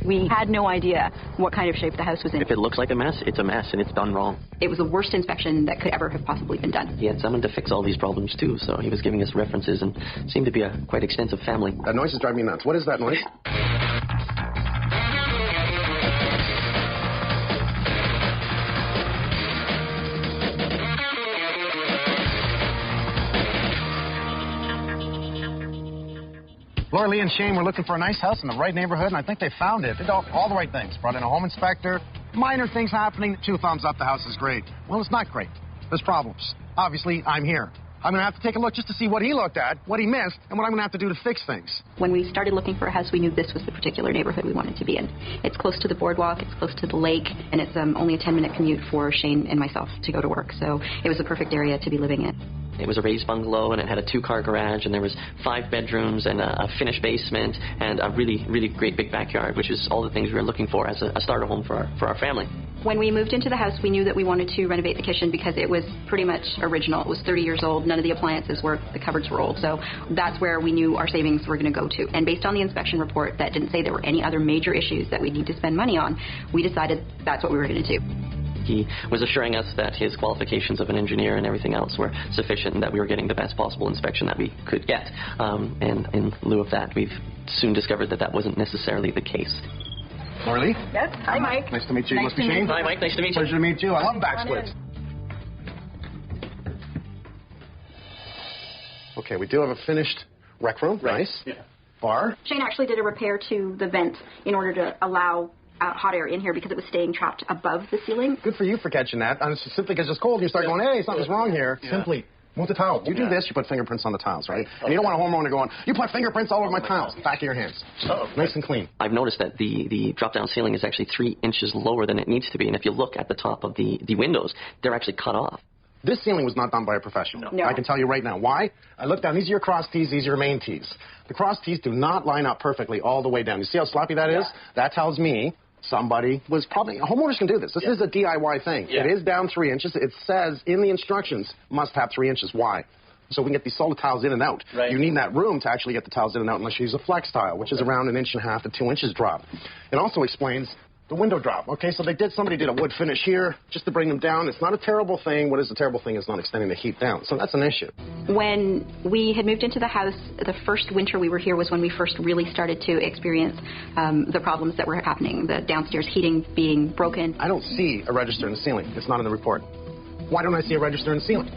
We had no idea what kind of shape the house was in. If it looks like a mess, it's a mess, and it's done wrong. It was the worst inspection that could ever have possibly been done. He had someone to fix all these problems, too, so he was giving us references and seemed to be a quite extensive family. That noise is driving me nuts. What is that noise? Laura Lee and Shane were looking for a nice house in the right neighborhood, and I think they found it. They did all the right things. Brought in a home inspector, minor things happening, 2 thumbs up, the house is great. Well, it's not great. There's problems. Obviously, I'm here. I'm going to have to take a look just to see what he looked at, what he missed, and what I'm going to have to do to fix things. When we started looking for a house, we knew this was the particular neighborhood we wanted to be in. It's close to the boardwalk, it's close to the lake, and it's only a 10-minute commute for Shane and myself to go to work. So it was the perfect area to be living in. It was a raised bungalow, and it had a 2-car garage, and there was 5 bedrooms and a finished basement and a really, really great big backyard, which is all the things we were looking for as a starter home for our family. When we moved into the house, we knew that we wanted to renovate the kitchen because it was pretty much original. It was 30 years old. None of the appliances worked. The cupboards were old. So that's where we knew our savings were going to go to. And based on the inspection report that didn't say there were any other major issues that we'd need to spend money on, we decided that's what we were going to do. He was assuring us that his qualifications of an engineer and everything else were sufficient and that we were getting the best possible inspection that we could get. And in lieu of that, we've soon discovered that that wasn't necessarily the case. Laura Lee? Yes. Hi, Mike. Nice to meet you. Nice You must be to meet Shane? you. Hi, Mike. Nice to meet you. Pleasure to meet you. I love back splits. Okay, we do have a finished rec room. Right. Nice. Yeah. Bar. Shane actually did a repair to the vent in order to allow hot air in here because it was staying trapped above the ceiling. Good for you for catching that. And it's simply because it's cold and you start going, hey, something's wrong here. Yeah. Simply move the towel. You do this, you put fingerprints on the tiles, right? And you don't want a homeowner going, you put fingerprints all over my tiles. Back of your hands. Nice and clean. I've noticed that the drop-down ceiling is actually 3 inches lower than it needs to be. And if you look at the top of the windows, they're actually cut off. This ceiling was not done by a professional. No. I can tell you right now. Why? I looked down. These are your cross tees. These are your main tees. The cross tees do not line up perfectly all the way down. You see how sloppy that is? That tells me somebody was probably... Homeowners can do this. This is a DIY thing. Yeah. It is down 3 inches. It says in the instructions, must have 3 inches. Why? So we can get these solid tiles in and out. Right. You need that room to actually get the tiles in and out unless you use a flex tile, which is around 1.5 inches to 2 inches drop. It also explains the window drop. Okay, so somebody did a wood finish here just to bring them down. It's not a terrible thing. What is a terrible thing is not extending the heat down. So that's an issue. When we had moved into the house, the first winter we were here was when we first really started to experience the problems that were happening, the downstairs heating being broken. I don't see a register in the ceiling. It's not in the report. Why don't I see a register in the ceiling?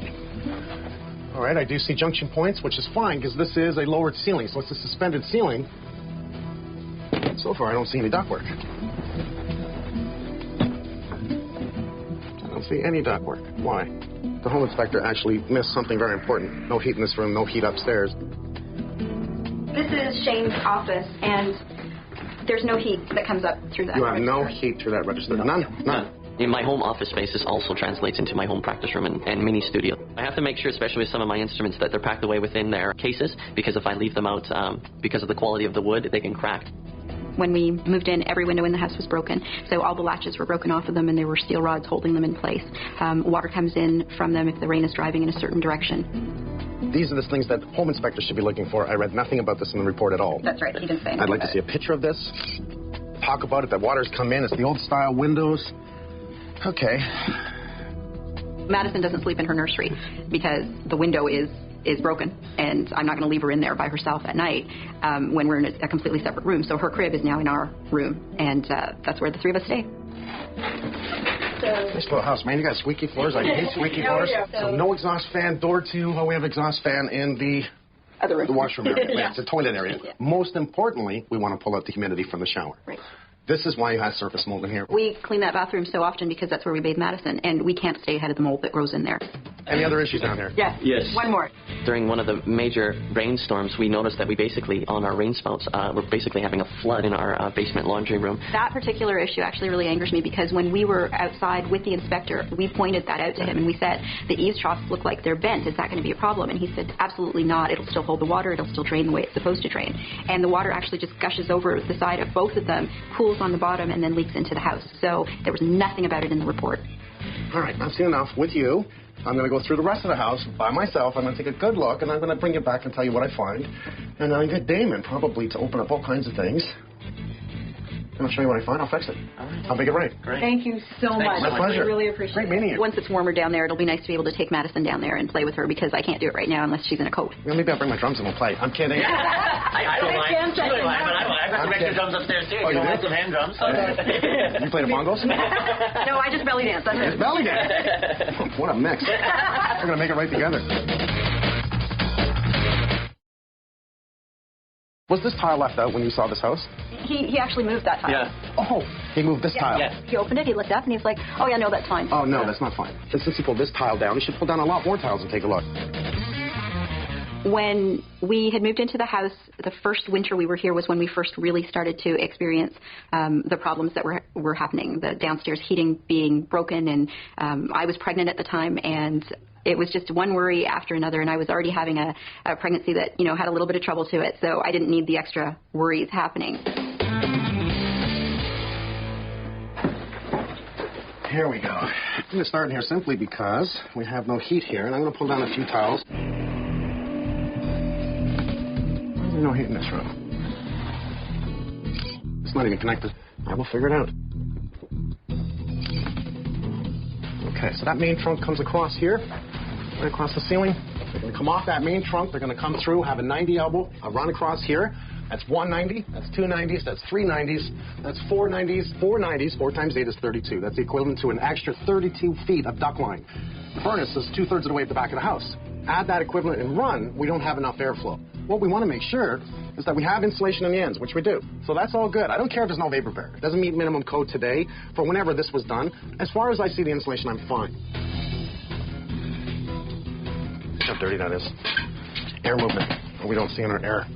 All right, I do see junction points, which is fine because this is a lowered ceiling, so it's a suspended ceiling. So far, I don't see any ductwork. I don't see any ductwork. Why? The home inspector actually missed something very important. No heat in this room, no heat upstairs. This is Shane's office, and there's no heat that comes up through that You have no register. heat through that register. None. In my home office space, this also translates into my home practice room and mini studio. I have to make sure, especially with some of my instruments, that they're packed away within their cases, because if I leave them out, because of the quality of the wood, they can crack. When we moved in, every window in the house was broken, so all the latches were broken off of them, and there were steel rods holding them in place. Water comes in from them if the rain is driving in a certain direction. These are the things that home inspectors should be looking for. I read nothing about this in the report at all. That's right, he didn't say anything. I'd like to see a picture of this. Talk about it. The water's come in. It's the old style windows. Okay. Madison doesn't sleep in her nursery because the window is broken, and I'm not going to leave her in there by herself at night when we're in a completely separate room. So her crib is now in our room, and that's where the 3 of us stay. Nice little house, man. You got squeaky floors. I hate squeaky floors. So no exhaust fan. Door 2. Oh, we have exhaust fan in the Other room. the washroom area. Yeah. It's a toilet area. Yeah. Most importantly, we want to pull out the humidity from the shower. Right. This is why you have surface mold in here. We clean that bathroom so often because that's where we bathe Madison, and we can't stay ahead of the mold that grows in there. Any other issues down here? Yes. Yes. One more. During one of the major rainstorms, we noticed that we basically, on our rain spouts, we're basically having a flood in our basement laundry room. That particular issue actually really angers me because when we were outside with the inspector, we pointed that out to him and we said, the eaves troughs look like they're bent. Is that going to be a problem? And he said, absolutely not. It'll still hold the water. It'll still drain the way it's supposed to drain. And the water actually just gushes over the side of both of them, cools on the bottom, and then leaks into the house. So there was nothing about it in the report. All right, I've seen enough with you. I'm going to go through the rest of the house by myself. I'm going to take a good look, and I'm going to bring you back and tell you what I find. And I'll get Damon probably to open up all kinds of things. I'll show you what I find. I'll fix it. I'll make it right. Great. Thank you so much. My pleasure. I really appreciate Great meeting it. you. Once it's warmer down there, it'll be nice to be able to take Madison down there and play with her because I can't do it right now unless she's in a coat. Well, maybe I'll bring my drums and we'll play. I'm kidding. I don't mind. I've got some extra drums upstairs too. Oh, you want do? some hand drums? You play the bongos? No, I just belly dance. That's it. Belly dance. What a mix. We're going to make it right together. Was this tile left out when you saw this house? He actually moved that tile. Yeah. Oh, he moved this tile. Yeah. He opened it, he looked up, and he was like, oh, yeah, no, that's fine. Oh, no, that's not fine. Since he pulled this tile down, he should pull down a lot more tiles and take a look. When we had moved into the house, the first winter we were here was when we first really started to experience the problems that were happening, the downstairs heating being broken, and I was pregnant at the time, and it was just one worry after another, and I was already having a pregnancy that, you know, had a little bit of trouble to it, so I didn't need the extra worries happening. Here we go. I'm going to start here simply because we have no heat here, and I'm going to pull down a few tiles. Why is there no heat in this room? It's not even connected. I will figure it out. Okay, so that main trunk comes across here, right across the ceiling. They're going to come off that main trunk. They're going to come through, have a 90 elbow, run across here. That's 190, that's 290s, that's 390s, that's 490s, 490s, 4 times 8 is 32. That's the equivalent to an extra 32 feet of duct line. The furnace is 2/3 of the way at the back of the house. Add that equivalent and run, we don't have enough airflow. What we want to make sure is that we have insulation on the ends, which we do. So that's all good. I don't care if there's no vapor barrier. It doesn't meet minimum code today for whenever this was done. As far as I see the insulation, I'm fine. Look how dirty that is. Air movement. We don't see in our air.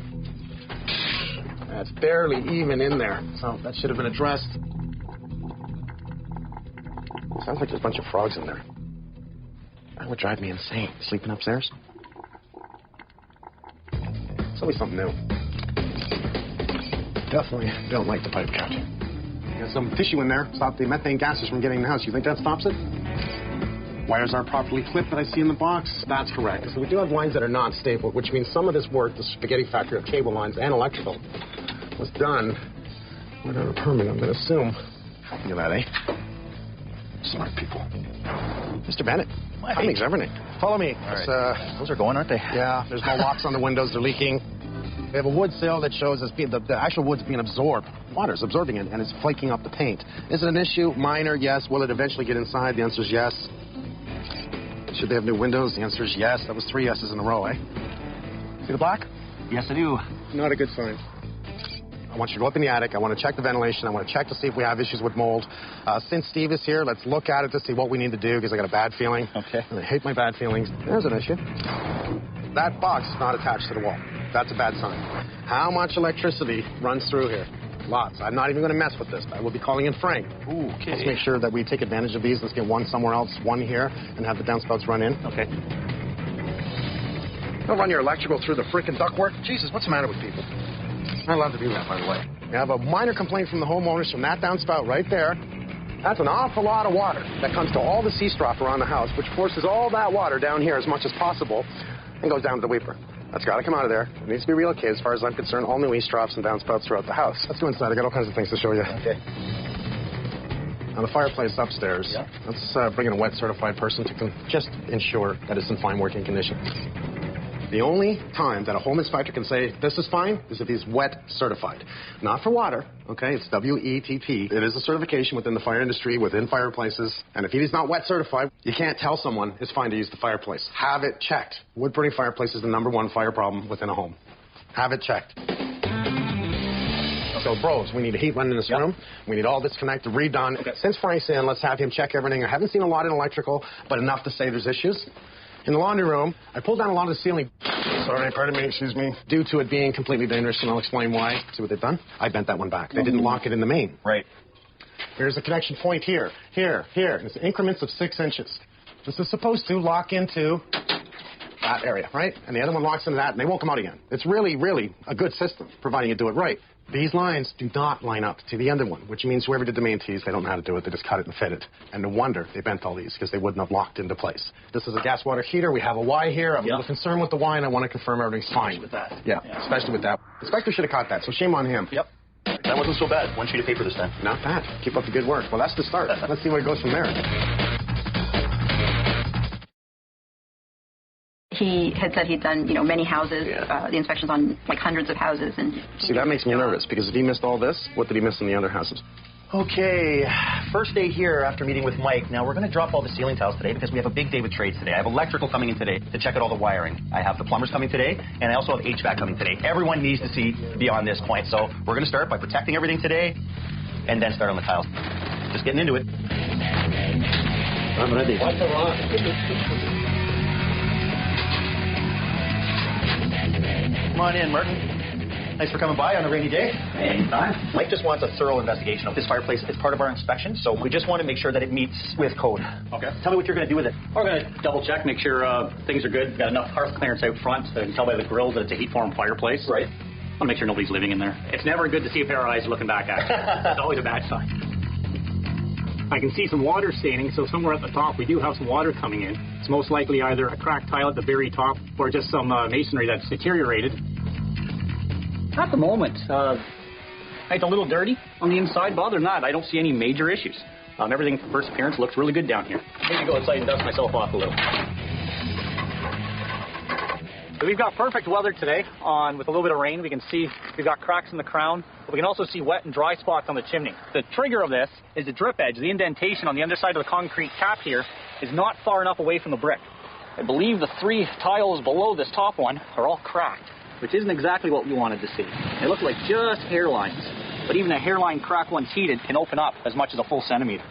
That's barely even in there, so that should have been addressed. Sounds like there's a bunch of frogs in there. That would drive me insane, sleeping upstairs. It's always something new. Definitely don't like the pipe cut. There's some tissue in there, stop the methane gases from getting in the house. You think that stops it? Wires aren't properly clipped that I see in the box. That's correct. So we do have lines that are not stable, which means some of this work, the spaghetti factory of cable lines and electrical, was done without a permit, I'm going to assume. Look at that, eh? Smart people. Mr. Bennett, timing's everything. Follow me. All right. Those are going, aren't they? Yeah, there's no locks on the windows. They're leaking. We have a wood sill that shows us the actual wood's being absorbed. Water's absorbing it, and it's flaking up the paint. Is it an issue? Minor, yes. Will it eventually get inside? The answer is yes. Should they have new windows? The answer is yes. That was 3 yeses in a row, eh? See the black? Yes, I do. Not a good sign. I want you to go up in the attic. I want to check the ventilation. I want to check to see if we have issues with mold. Since Steve is here, let's look at it to see what we need to do because I got a bad feeling. Okay. And I hate my bad feelings. There's an issue. That box is not attached to the wall. That's a bad sign. How much electricity runs through here? Lots. I'm not even going to mess with this. I will be calling in Frank. Ooh, okay. Let's make sure that we take advantage of these. Let's get one somewhere else, one here, and have the downspouts run in. Okay. Don't run your electrical through the frickin' ductwork. Jesus, what's the matter with people? I love to do that, by the way. We have a minor complaint from the homeowners from that downspout right there. That's an awful lot of water that comes to all the C-strop around the house, which forces all that water down here as much as possible and goes down to the weeper. That's got to come out of there. It needs to be relocated. As far as I'm concerned, all new eavesdrops and downspouts throughout the house. Let's go inside. I got all kinds of things to show you. Okay. Now, the fireplace upstairs. Yeah. Let's bring in a wet certified person to just ensure that it's in fine working condition. The only time that a home inspector can say this is fine is if he's wet certified. Not for water, okay? It's WETT. It is a certification within the fire industry, within fireplaces. And if he's not wet certified, you can't tell someone it's fine to use the fireplace. Have it checked. Wood-burning fireplace is the #1 fire problem within a home. Have it checked. So, bros, we need a heat line in this room. We need all disconnected, redone. Okay. Since Frank's in, let's have him check everything. I haven't seen a lot in electrical, but enough to say there's issues. In the laundry room, I pulled down a lot of the ceiling. Sorry, pardon me, excuse me. Due to it being completely dangerous, and I'll explain why. See what they've done? I bent that one back. They didn't lock it in the main. Right. Here's a connection point here, here, here. It's increments of 6 inches. This is supposed to lock into that area, right? And the other one locks into that, and they won't come out again. It's really, really a good system, providing you do it right. These lines do not line up to the other one, which means whoever did the main tees, they don't know how to do it. They just cut it and fit it. And no wonder they bent all these, because they wouldn't have locked into place. This is a gas water heater. We have a Y here. I'm a little concerned with the Y, and I want to confirm everything's fine. With that. Yeah, especially with that. The inspector should have caught that, so shame on him. Yep. That wasn't so bad. One sheet of paper this time. Not bad. Keep up the good work. Well, that's the start. Let's see where it goes from there. He had said he'd done, many houses, the inspections on like hundreds of houses, and See, that makes me nervous because if he missed all this, what did he miss in the other houses? Okay, first day here after meeting with Mike. Now, we're going to drop all the ceiling tiles today because we have a big day with trades today. I have electrical coming in today to check out all the wiring. I have the plumbers coming today, and I also have HVAC coming today. Everyone needs to see beyond this point. So we're going to start by protecting everything today and then start on the tiles. Just getting into it. I'm ready. Come on in, Martin. Thanks for coming by on a rainy day. Anytime. Mike just wants a thorough investigation of this fireplace as part of our inspection, so we just want to make sure that it meets with code. Okay. Tell me what you're going to do with it. We're going to double check, make sure things are good. We've got enough hearth clearance out front. So you can tell by the grills that it's a heat form fireplace. Right. I want to make sure nobody's living in there. It's never good to see a pair of eyes looking back at you. It's always a bad sign. I can see some water staining, so somewhere at the top we do have some water coming in. It's most likely either a cracked tile at the very top or just some masonry that's deteriorated. At the moment, it's a little dirty on the inside, but other than that, I don't see any major issues. Everything at first appearance looks really good down here. Maybe go outside and dust myself off a little. So we've got perfect weather today with a little bit of rain. We can see we've got cracks in the crown, but we can also see wet and dry spots on the chimney. The trigger of this is the drip edge. The indentation on the underside of the concrete cap here is not far enough away from the brick. I believe the 3 tiles below this top one are all cracked, which isn't exactly what we wanted to see. They look like just hairlines, but even a hairline crack once heated can open up as much as a full centimeter.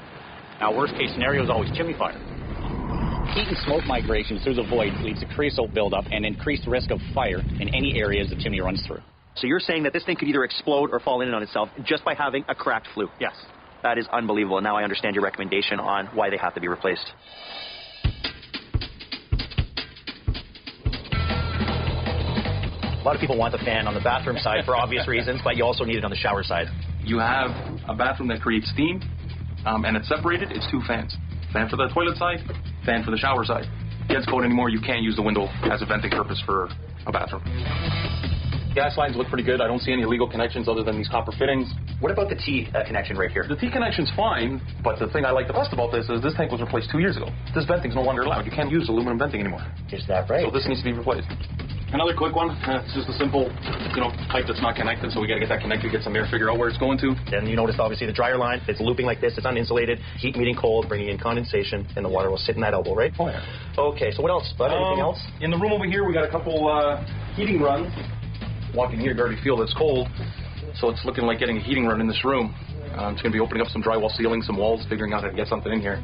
Now, worst case scenario is always chimney fire. Heat and smoke migration through the void leads to creosote buildup and increased risk of fire in any areas the chimney runs through. So you're saying that this thing could either explode or fall in on itself just by having a cracked flue? Yes. That is unbelievable. Now I understand your recommendation on why they have to be replaced. A lot of people want the fan on the bathroom side for obvious reasons, but you also need it on the shower side. You have a bathroom that creates steam, and it's separated. It's 2 fans. Fan for the toilet side, fan for the shower side. Against code anymore, you can't use the window as a venting purpose for a bathroom. Gas lines look pretty good. I don't see any illegal connections other than these copper fittings. What about the T connection right here? The T connection's fine, but the thing I like the best about this is this tank was replaced 2 years ago. This venting's no longer allowed. You can't use aluminum venting anymore. Is that right? So this needs to be replaced. Another quick one, it's just a simple, pipe that's not connected, so we got to get that connected, get some air, figure out where it's going to. And you notice, obviously, the dryer line, it's looping like this, it's uninsulated, heat meeting cold, bringing in condensation, and the water will sit in that elbow, right? Oh, yeah. Okay, so what else, bud? Anything else? In the room over here, we got a couple heating runs. Walking here, you already feel it's cold, so it's looking like getting a heating run in this room. It's going to be opening up some drywall ceiling, some walls, figuring out how to get something in here.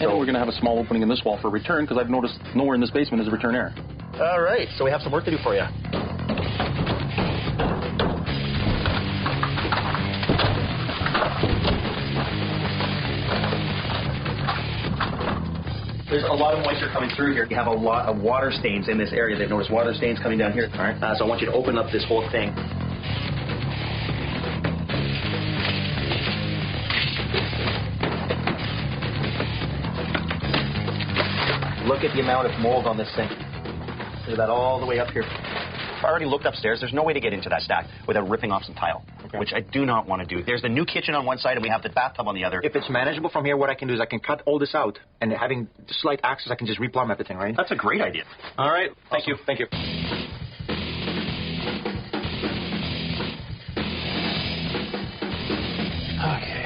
And we're going to have a small opening in this wall for return, because I've noticed nowhere in this basement is a return air. All right, so we have some work to do for you. There's a lot of moisture coming through here. You have a lot of water stains in this area. They've noticed water stains coming down here. All right, so I want you to open up this whole thing. Look at the amount of mold on this thing. Look at that all the way up here. I already looked upstairs. There's no way to get into that stack without ripping off some tile, which I do not want to do. There's the new kitchen on one side, and we have the bathtub on the other. If it's manageable from here, what I can do is I can cut all this out, and having slight access, I can just replumb everything, right? That's a great idea. All right. Thank you. Thank you. Okay.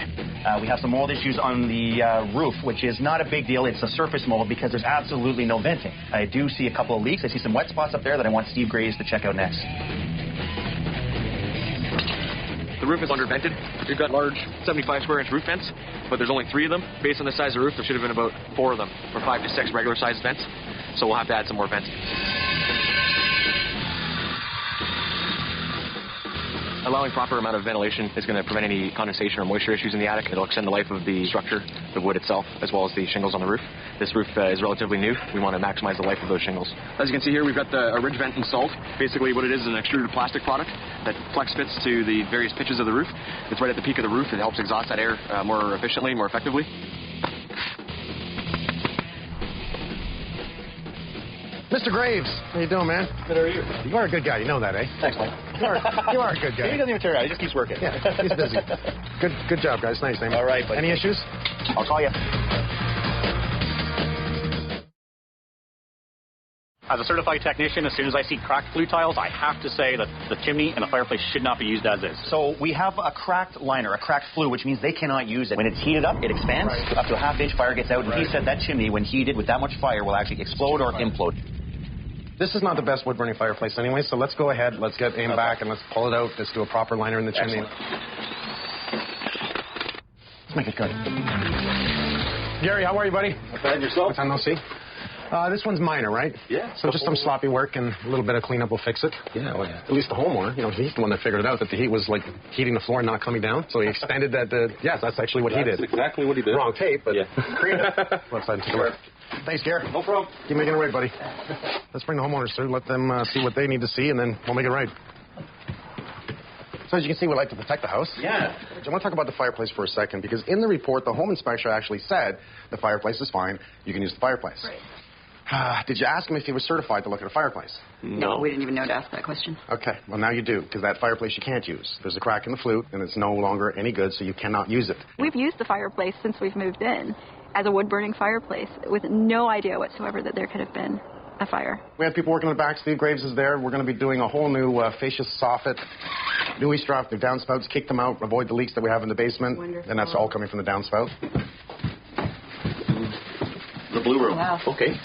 We have some mold issues on the roof, which is not a big deal. It's a surface mold because there's absolutely no venting. I do see a couple of leaks. I see some wet spots up there that I want Steve Graves to check out next. The roof is undervented. We've got large 75 square inch roof vents, but there's only 3 of them. Based on the size of the roof, there should have been about 4 of them, or 5 to 6 regular sized vents. So we'll have to add some more vents. Allowing proper amount of ventilation is going to prevent any condensation or moisture issues in the attic. It'll extend the life of the structure, the wood itself, as well as the shingles on the roof. This roof is relatively new. We want to maximize the life of those shingles. As you can see here, we've got a ridge vent installed. Basically what it is an extruded plastic product that flex fits to the various pitches of the roof. It's right at the peak of the roof. It helps exhaust that air more efficiently, more effectively. Mr. Mr. Graves. How you doing, man? Good, how are you? You are a good guy. You know that, eh? Thanks, Mike. You are a good guy. He doesn't even turn out. He just keeps working. Yeah, he's busy. Good job, guys. Nice name. All right, buddy. Any issues? I'll call you. As a certified technician, as soon as I see cracked flue tiles, I have to say that the chimney and the fireplace should not be used as is. So we have a cracked liner, a cracked flue, which means they cannot use it. When it's heated up, it expands up to a half-inch. Fire gets out, and he said that chimney, when heated with that much fire, will actually explode or implode. This is not the best wood-burning fireplace anyway, so let's go ahead. Let's get aim back and let's pull it out. Let's do a proper liner in the chimney. Let's make it good. Gary, how are you, buddy? Not bad, yourself? What's on no see? This one's minor, right? Yeah. So just some sloppy work and a little bit of cleanup will fix it. Yeah, oh yeah. At least the homeowner, he's the one that figured it out, that the heat was like heating the floor and not coming down. So he extended that. Yes, that's actually what he did. That's exactly what he did. Wrong tape, but yeah. Let's take a look. Thanks, Gary. No problem. Keep making it right, buddy. Let's bring the homeowners through, let them see what they need to see, and then we'll make it right. So as you can see, we like to protect the house. Yeah. I want to talk about the fireplace for a second, because in the report, the home inspector actually said the fireplace is fine. You can use the fireplace. Right. Did you ask him if he was certified to look at a fireplace? No, we didn't even know to ask that question. Okay, well now you do, because that fireplace you can't use. There's a crack in the flute, and it's no longer any good, so you cannot use it. We've used the fireplace since we've moved in as a wood-burning fireplace with no idea whatsoever that there could have been a fire. We have people working in the back. Steve Graves is there. We're going to be doing a whole new fascia soffit, new east draft, new downspouts, kick them out, avoid the leaks that we have in the basement. Wonderful. And that's all coming from the downspout. The blue room. Wow. Okay.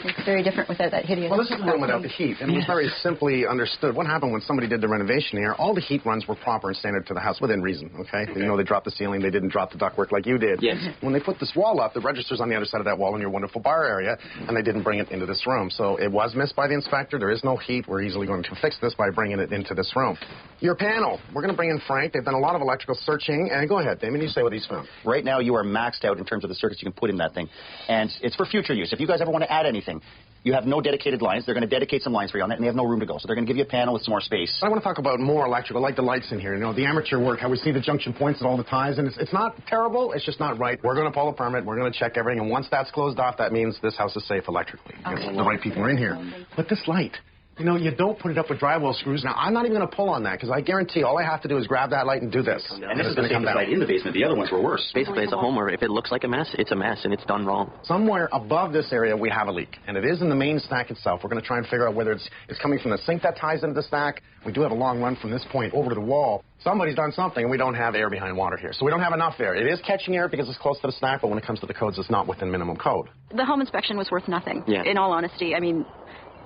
It's very different without that hideous... Well, this is the room without the heat, and it was very simply understood. What happened when somebody did the renovation here, all the heat runs were proper and standard to the house, within reason, okay? They dropped the ceiling, they didn't drop the ductwork like you did. Yes. When they put this wall up, the register's on the other side of that wall in your wonderful bar area, and they didn't bring it into this room. So it was missed by the inspector. There is no heat. We're easily going to fix this by bringing it into this room. Your panel, we're going to bring in Frank. They've done a lot of electrical searching, and go ahead, Damon, you say what he's found. Right now, you are maxed out in terms of the circuits you can put in that thing. And it's for future use. If you guys ever want to add anything, you have no dedicated lines. They're going to dedicate some lines for you on that, and they have no room to go. So they're going to give you a panel with some more space. I want to talk about more electrical, like the lights in here. The amateur work, how we see the junction points at all the ties, and it's not terrible. It's just not right. We're going to pull a permit. We're going to check everything, and once that's closed off, that means this house is safe electrically. Okay. The right people are in here. But this light, you don't put it up with drywall screws. Now, I'm not even going to pull on that, because I guarantee all I have to do is grab that light and do this. And this is the safest light in the basement. The other ones were worse. Basically, as a homeowner, if it looks like a mess, it's a mess, and it's done wrong. Somewhere above this area, we have a leak, and it is in the main stack itself. We're going to try and figure out whether it's coming from the sink that ties into the stack. We do have a long run from this point over to the wall. Somebody's done something, and we don't have air behind water here. So we don't have enough air. It is catching air because it's close to the stack, but when it comes to the codes, it's not within minimum code. The home inspection was worth nothing, Yeah. in all honesty. I mean,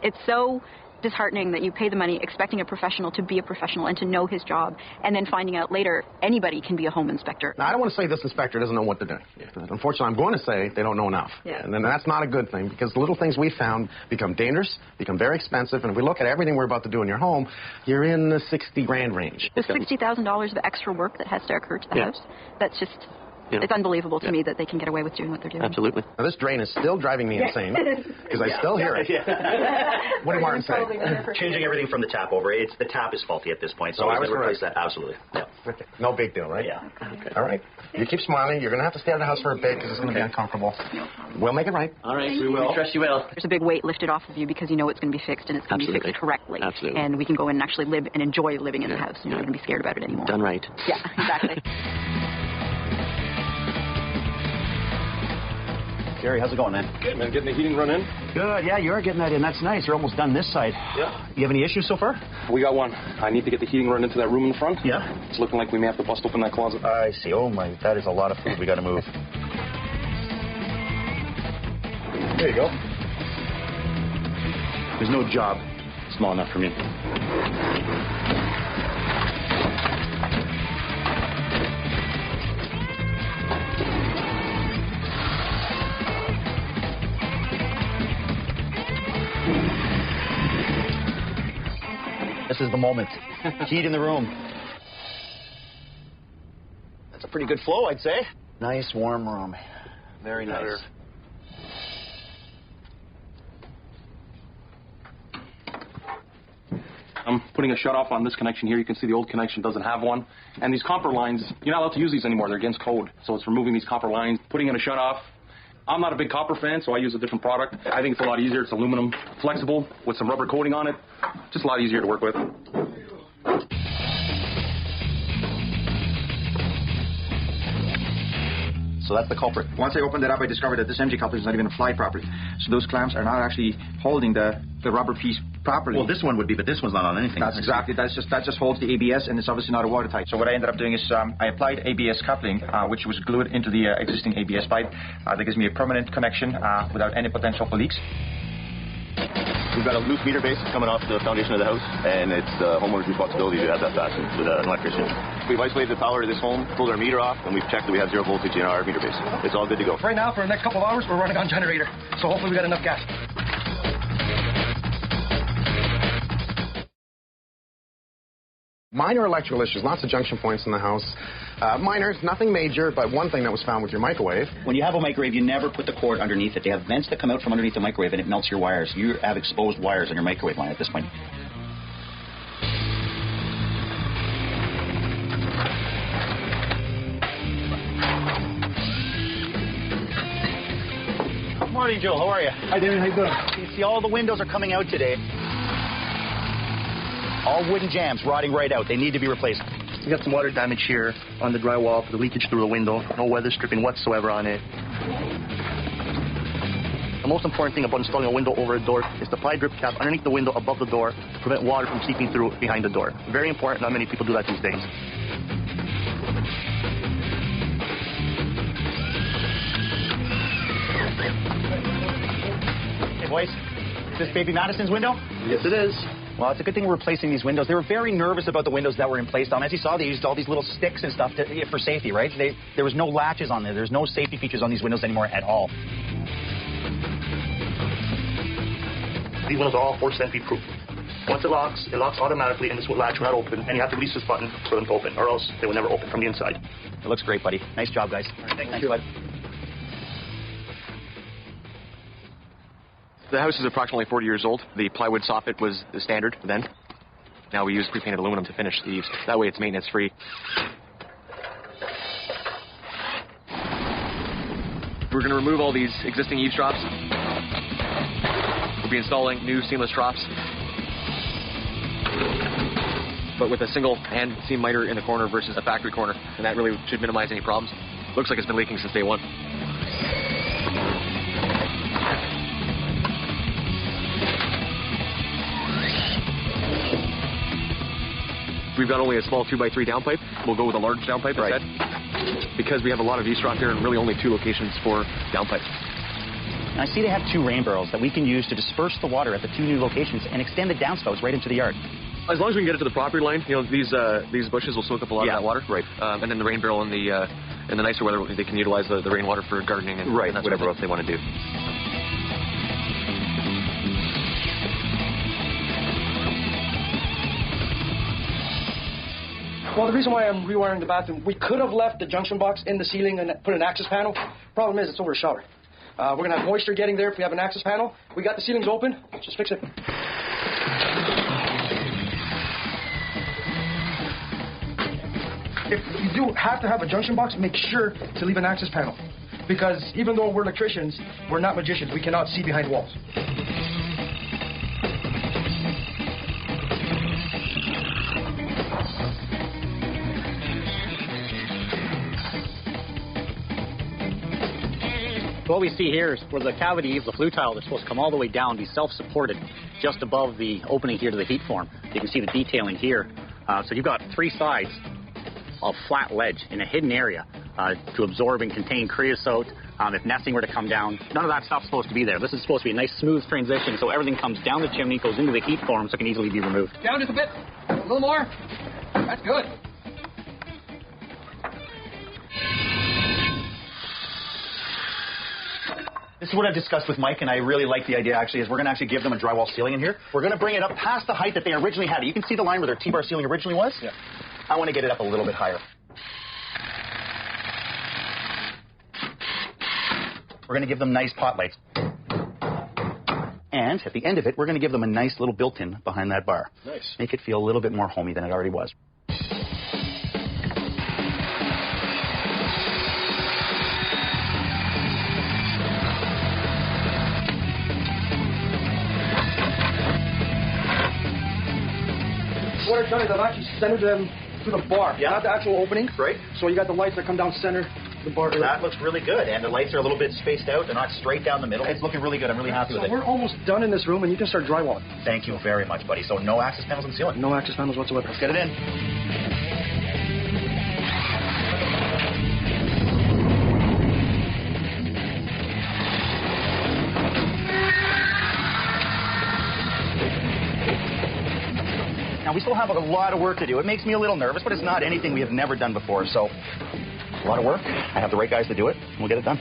it's so disheartening that you pay the money expecting a professional to be a professional and to know his job, and then finding out later anybody can be a home inspector. Now, I don't want to say this inspector doesn't know what they're doing. Unfortunately, I'm going to say they don't know enough. Yeah. And then that's not a good thing, because the little things we found become dangerous, become very expensive, and if we look at everything we're about to do in your home, you're in the 60 grand range. The $60,000 of extra work that has to occur to the Yeah. house, that's just... Yeah. It's unbelievable to me that they can get away with doing what they're doing. Absolutely. Now, this drain is still driving me insane, because I still hear it. What did Martin say? Changing everything from the tap over. The tap is faulty at this point, so Oh, I I was was replace correct. that. Absolutely. Yeah. Okay. No big deal, right? Yeah. Okay. All right. You keep smiling. You're going to have to stay out of the house for a bit, because it's going to be uncomfortable. We'll make it right. All right, we will. Trust you will. There's a big weight lifted off of you because you know it's going to be fixed and it's going to be Absolutely. fixed correctly. Absolutely. And we can go in and actually live and enjoy living in the house. You're not going to be scared about it anymore. Done right. Yeah, exactly. Gary, how's it going, man? Good, man. Getting the heating run in? Good. Yeah, you are getting that in. That's nice. You're almost done this side. Yeah. You have any issues so far? We got one. I need to get the heating run into that room in the front. Yeah. It's looking like we may have to bust open that closet. I see. Oh, my. That is a lot of food we got to move. There you go. There's no job small enough for me. This is the moment. Heat in the room. That's a pretty good flow, I'd say. Nice, warm room. Very nice. I'm putting a shutoff on this connection here. You can see the old connection doesn't have one. And these copper lines, you're not allowed to use these anymore. They're against code. So it's removing these copper lines, putting in a shutoff. I'm not a big copper fan, so I use a different product. I think it's a lot easier. It's aluminum, flexible, with some rubber coating on it. Just a lot easier to work with. So that's the culprit. Once I opened it up, I discovered that this MG coupling is not even applied properly. So those clamps are not actually holding the rubber piece properly. Well, this one would be, but this one's not on anything. That's exactly. That just holds the ABS, and it's obviously not a watertight. So what I ended up doing is I applied ABS coupling, which was glued into the existing ABS pipe. That gives me a permanent connection without any potential for leaks. We've got a loose meter base coming off the foundation of the house, and it's the homeowner's responsibility to have that fastened with an electrician. We've isolated the power to this home, pulled our meter off, and we've checked that we have 0 voltage in our meter base. It's all good to go. Right now, for the next couple of hours, we're running on generator, so hopefully we got enough gas. Minor electrical issues, lots of junction points in the house. Minor, nothing major, but one thing that was found with your microwave. When you have a microwave, you never put the cord underneath it. They have vents that come out from underneath the microwave, and it melts your wires. You have exposed wires on your microwave line at this point. Good morning, Joe. How are you? Hi, David. How you doing? You see, all the windows are coming out today. All wooden jambs rotting right out. They need to be replaced. We got some water damage here on the drywall for the leakage through the window. No weather stripping whatsoever on it. The most important thing about installing a window over a door is the ply drip cap underneath the window above the door to prevent water from seeping through behind the door. Very important. Not many people do that these days. Hey, boys. Is this baby Madison's window? Yes, it is. Well, it's a good thing we're replacing these windows. They were very nervous about the windows that were in place. As you saw, they used all these little sticks and stuff for safety, right? There was no latches on there. There's no safety features on these windows anymore at all. These windows are all force entry proof. Once it locks automatically, and this will latch will not open, and you have to release this button for them to open, or else they will never open from the inside. It looks great, buddy. Nice job, guys. All right, thanks, bud. The house is approximately 40 years old. The plywood soffit was the standard then. Now we use pre-painted aluminum to finish the eaves. That way it's maintenance-free. We're going to remove all these existing eaves troughs. We'll be installing new seamless troughs, but with a single hand seam miter in the corner versus a factory corner, and that really should minimize any problems. Looks like it's been leaking since day one. We've got only a small 2x3 downpipe. We'll go with a large downpipe instead. Because we have a lot of eavesdrop here and really only 2 locations for downpipe. And I see they have 2 rain barrels that we can use to disperse the water at the 2 new locations and extend the downspouts right into the yard. As long as we can get it to the property line, you know, these bushes will soak up a lot of that water. Right. And then the rain barrel in the nicer weather, they can utilize the rainwater for gardening and, and that's whatever else they want to do. Well, the reason why I'm rewiring the bathroom, we could have left the junction box in the ceiling and put an access panel. Problem is, it's over a shower. We're going to have moisture getting there if we have an access panel. We got the ceilings open. Let's just fix it. If you do have to have a junction box, make sure to leave an access panel. Because even though we're electricians, we're not magicians. We cannot see behind walls. What we see here is where the cavity eaves, the flue tile, they're supposed to come all the way down, be self-supported just above the opening here to the heat form. You can see the detailing here. So you've got 3 sides of flat ledge in a hidden area to absorb and contain creosote. If nesting were to come down, none of that stuff's supposed to be there. This is supposed to be a nice smooth transition, so everything comes down the chimney, goes into the heat form, so it can easily be removed. Down just a bit. A little more. That's good. This is what I've discussed with Mike, and I really like the idea, actually, is we're going to actually give them a drywall ceiling in here. We're going to bring it up past the height that they originally had. You can see the line where their T-bar ceiling originally was? Yeah. I want to get it up a little bit higher. We're going to give them nice pot lights. And at the end of it, we're going to give them a nice little built-in behind that bar. Nice. Make it feel a little bit more homey than it already was. what I've done is I've actually centered them to the bar, not the actual opening. Right. So you got the lights that come down center the bar. That looks really good, and the lights are a little bit spaced out. They're not straight down the middle. It's looking really good. I'm really happy with it. We're almost done in this room, and you can start drywalling. Thank you very much, buddy. So no access panels on the ceiling? No access panels whatsoever. Let's get it in. Now, we still have a lot of work to do. It makes me a little nervous, but it's not anything we have never done before. So, a lot of work. I have the right guys to do it, and we'll get it done.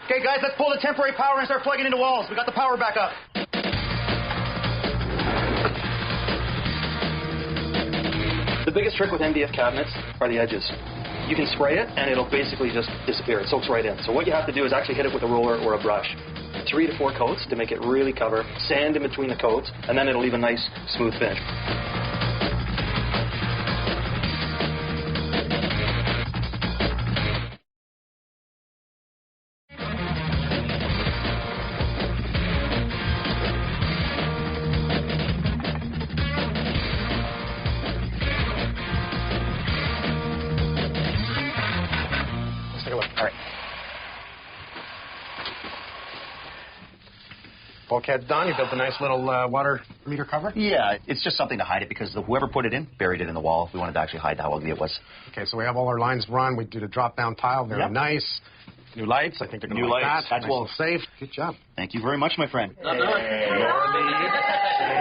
Okay, guys, let's pull the temporary power and start plugging into walls. We got the power back up. The biggest trick with MDF cabinets are the edges. You can spray it, and it'll basically just disappear. It soaks right in. So what you have to do is actually hit it with a roller or a brush. 3 to 4 coats to make it really cover. Sand in between the coats, and then it'll leave a nice, smooth finish. Bulkhead's done. You built a nice little water meter cover? Yeah, it's just something to hide it because whoever put it in buried it in the wall. We wanted to actually hide how ugly it was. Okay, so we have all our lines run. We did a drop-down tile. Very nice. New lights. I think they're going to like that. That's nice and safe. Good job. Thank you very much, my friend. Hey,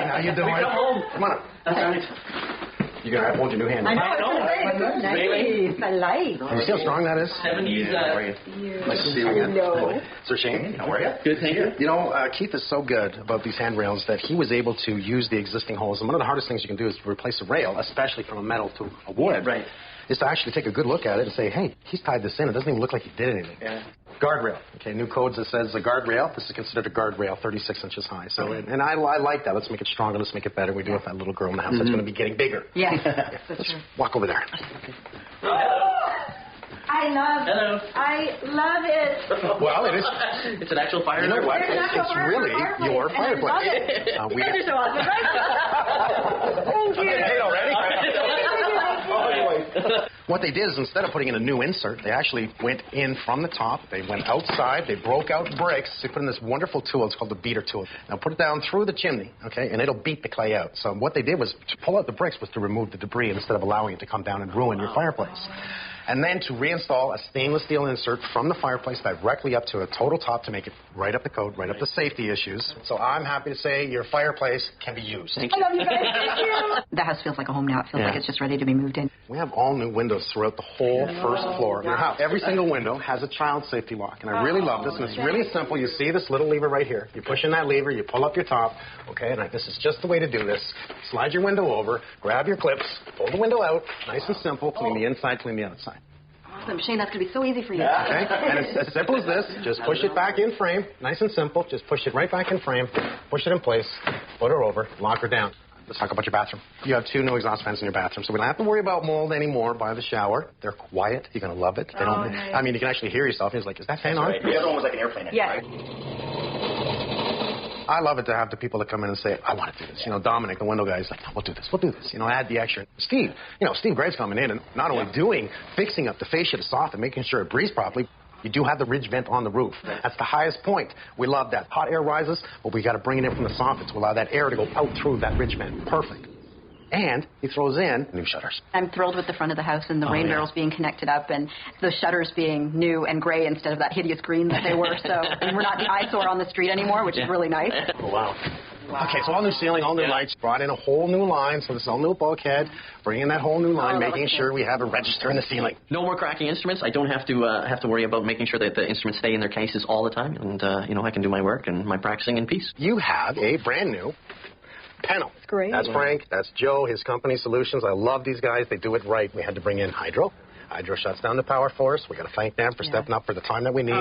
how you doing? Come on up. You're going to hold your new hand. I know. Nice. I like. You see how strong that is? 70s. How are you? Nice to see you again. Hello. Sir Shane, how are you? Good, thank you. You know, Keith is so good about these handrails that he was able to use the existing holes. And one of the hardest things you can do is to replace a rail, especially from a metal to a wood. Right. Is to actually take a good look at it and say, hey, he's tied this in. It doesn't even look like he did anything. Yeah. Guardrail. Okay, new codes that says a guardrail. This is considered a guardrail, 36 inches high. So, and I like that. Let's make it stronger. Let's make it better. We do it with that little girl in the house that's going to be getting bigger. Yeah, Let's walk over there. I love it. Well, it is. It's an actual fire. You know what? It's really your fireplace. You guys are so awesome, right? Thank you. I'm getting paid already. What they did is instead of putting in a new insert, they actually went in from the top. They went outside. They broke out bricks. They put in this wonderful tool. It's called the beater tool. Now put it down through the chimney, okay, and it'll beat the clay out. So what they did was to pull out the bricks was to remove the debris instead of allowing it to come down and ruin your fireplace. And then to reinstall a stainless steel insert from the fireplace directly up to a total top to make it right up the code, right up the safety issues. So I'm happy to say your fireplace can be used. I love you guys. Thank you. The house feels like a home now. It feels like it's just ready to be moved in. We have all new windows throughout the whole first floor of your house. Every single window has a child safety lock, and I really love this. And it's really simple. You see this little lever right here. You push in that lever, you pull up your top. Okay, and this is just the way to do this. Slide your window over, grab your clips, pull the window out. Nice and simple. Clean the inside, clean the outside. Awesome. Shane, that's going to be so easy for you. Okay, and it's as simple as this. Just push it back in frame. Nice and simple. Just push it right back in frame. Push it in place. Put her over. Lock her down. Let's talk about your bathroom. You have 2 new exhaust fans in your bathroom, so we don't have to worry about mold anymore by the shower. They're quiet. You're going to love it. They don't. Nice. I mean, you can actually hear yourself. It's like, is that fan on? Right. The other one was like an airplane engine, right? I love it to have the people that come in and say, I want to do this. You know, Dominic, the window guy, is like, no, we'll do this. You know, add the extra. Steve Gray's coming in and not only fixing up the fascia to soften, making sure it breathes properly. You do have the ridge vent on the roof. That's the highest point. We love that. Hot air rises, but we got to bring it in from the soffit to allow that air to go out through that ridge vent. Perfect. And he throws in new shutters. I'm thrilled with the front of the house and the rain barrels being connected up and the shutters being new and gray instead of that hideous green that they were. So and we're not the eyesore on the street anymore, which is really nice. Oh, wow. Okay, so all new ceiling, all new lights, brought in a whole new line, so this is all new bulkhead, bringing in that whole new line, making sure we have a register in the ceiling. No more cracking instruments. I don't have to worry about making sure that the instruments stay in their cases all the time, and I can do my work and my practicing in peace. You have a brand new panel. That's great. That's Frank. That's Joe, his company Solutions. I love these guys. They do it right. We had to bring in Hydro. Hydro shuts down the power for us. We got to thank them for stepping up for the time that we need.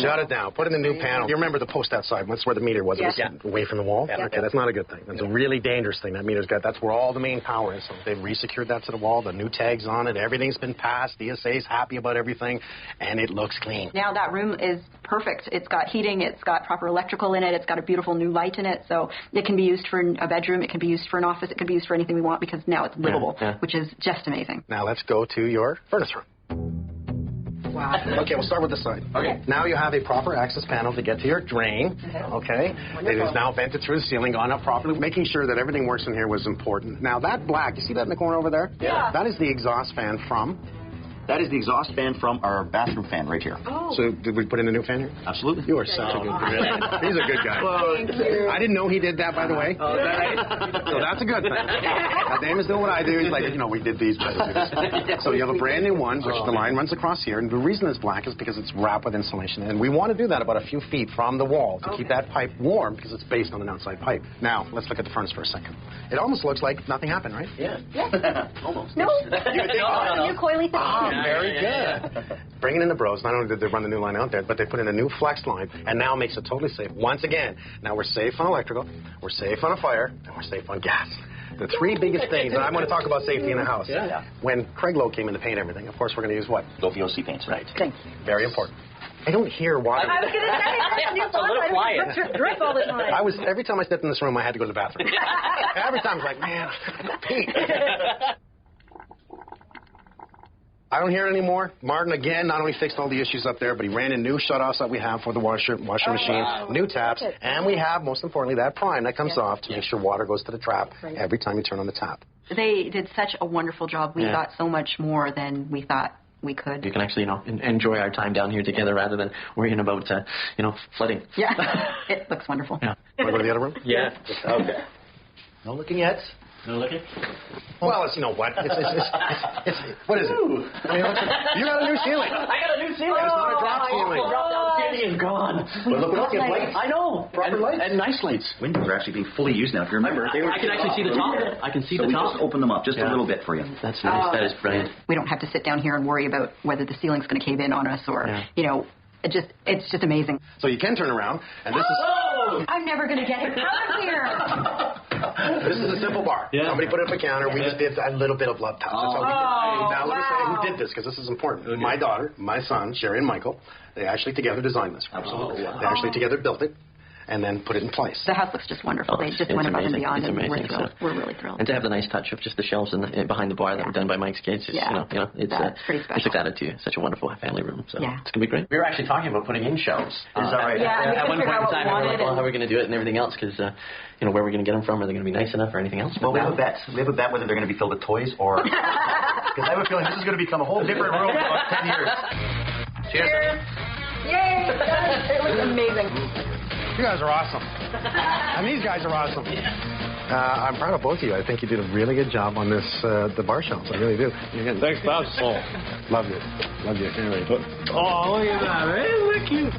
Shut it down. Put in the new panel. You remember the post outside? That's where the meter was. It was away from the wall. Okay, that's not a good thing. That's a really dangerous thing. That meter's got. That's where all the main power is. So they've resecured that to the wall. The new tags on it. Everything's been passed. DSA's happy about everything, and it looks clean. Now that room is perfect. It's got heating. It's got proper electrical in it. It's got a beautiful new light in it. So it can be used for a bedroom. It can be used for an office. It can be used for anything we want because now it's livable, which is just amazing. Now let's go to your furnace room. Wow. Okay, we'll start with this side. Okay. Now you have a proper access panel to get to your drain. Okay. It is now vented through the ceiling, gone up properly. Making sure that everything works in here was important. Now that black, you see that in the corner over there? Yeah. That is the exhaust fan from? That is the exhaust fan from our bathroom fan right here. Oh. So did we put in a new fan here? Absolutely. You are such a good guy. He's a good guy. Thank you. I didn't know he did that, by the way. Oh, is that right? So that's a good thing. Dame is doing what I do. He's like, we did these. So you have a brand new one, which the line runs across here. And the reason it's black is because it's wrapped with insulation. And we want to do that about a few feet from the wall to keep that pipe warm because it's based on an outside pipe. Now, let's look at the furnace for a second. It almost looks like nothing happened, right? Yeah. Almost. No. New coily thing. Very good. Bringing in the bros, not only did they run the new line out there, but they put in a new flex line, and now makes it totally safe. Once again, now we're safe on electrical, we're safe on a fire, and we're safe on gas. The three biggest things, and I want to talk about safety in the house. Yeah. When Craig Lowe came in to paint everything, of course, we're going to use what? Lofi OC paints. Right. Thanks. Very important. I don't hear water. I was going to say, that's a new song. I drip all the time. Every time I stepped in this room, I had to go to the bathroom. Every time I was like, man, I got to pee. I don't hear it anymore. Martin, again, not only fixed all the issues up there, but he ran in new shutoffs that we have for the washer machine, new taps, and we have, most importantly, that prime that comes off to make sure water goes to the trap every time you turn on the tap. They did such a wonderful job. We got so much more than we thought we could. You can actually, enjoy our time down here together rather than worrying about, flooding. Yeah. It looks wonderful. Yeah. Want to go to the other room? Yeah. Okay. No looking yet. No looking? Well, it's, what? It's what is it? You got a new ceiling. I got a new ceiling. It's not a drop ceiling. The ceiling is gone. But look what else, lights. I know. Proper lights. And nice lights. Windows are actually being fully used now. If you remember, I can actually see the top. I can see the we top. just open them up just a little bit for you. That's nice. That is brilliant. We don't have to sit down here and worry about whether the ceiling's going to cave in on us or, it's just amazing. So you can turn around, and this is... I'm never going to get it out of here. This is a simple bar. Yeah. Somebody put it up a counter. We just did a little bit of love touch. That's all we did. Now, let me say who did this, because this is important. Okay. My daughter, my son, Sherry and Michael, they actually together designed this. Absolutely. They actually together built it and then put it in place. The house looks just wonderful. They just went above and beyond, and we're thrilled. We're really thrilled. And to have the nice touch of just the shelves behind the bar that were done by Mike's kids, it's pretty special. It's like that to such a wonderful family room. So it's going to be great. We were actually talking about putting in shelves. Is that right? Yeah, at one point in time, we were like, well, how are we going to do it and everything else? Because, where are we going to get them from? Are they going to be nice enough or anything else? Well, we have a bet. We have a bet whether they're going to be filled with toys or... Because I have a feeling this is going to become a whole different room in about 10 years. Cheers. Yay! It was amazing. You guys are awesome. And these guys are awesome. I'm proud of both of you. I think you did a really good job on this, the bar shelves. I really do. Thanks, Bob. Love you. Love you. Anyway. Oh, look at that. Hey, look cute.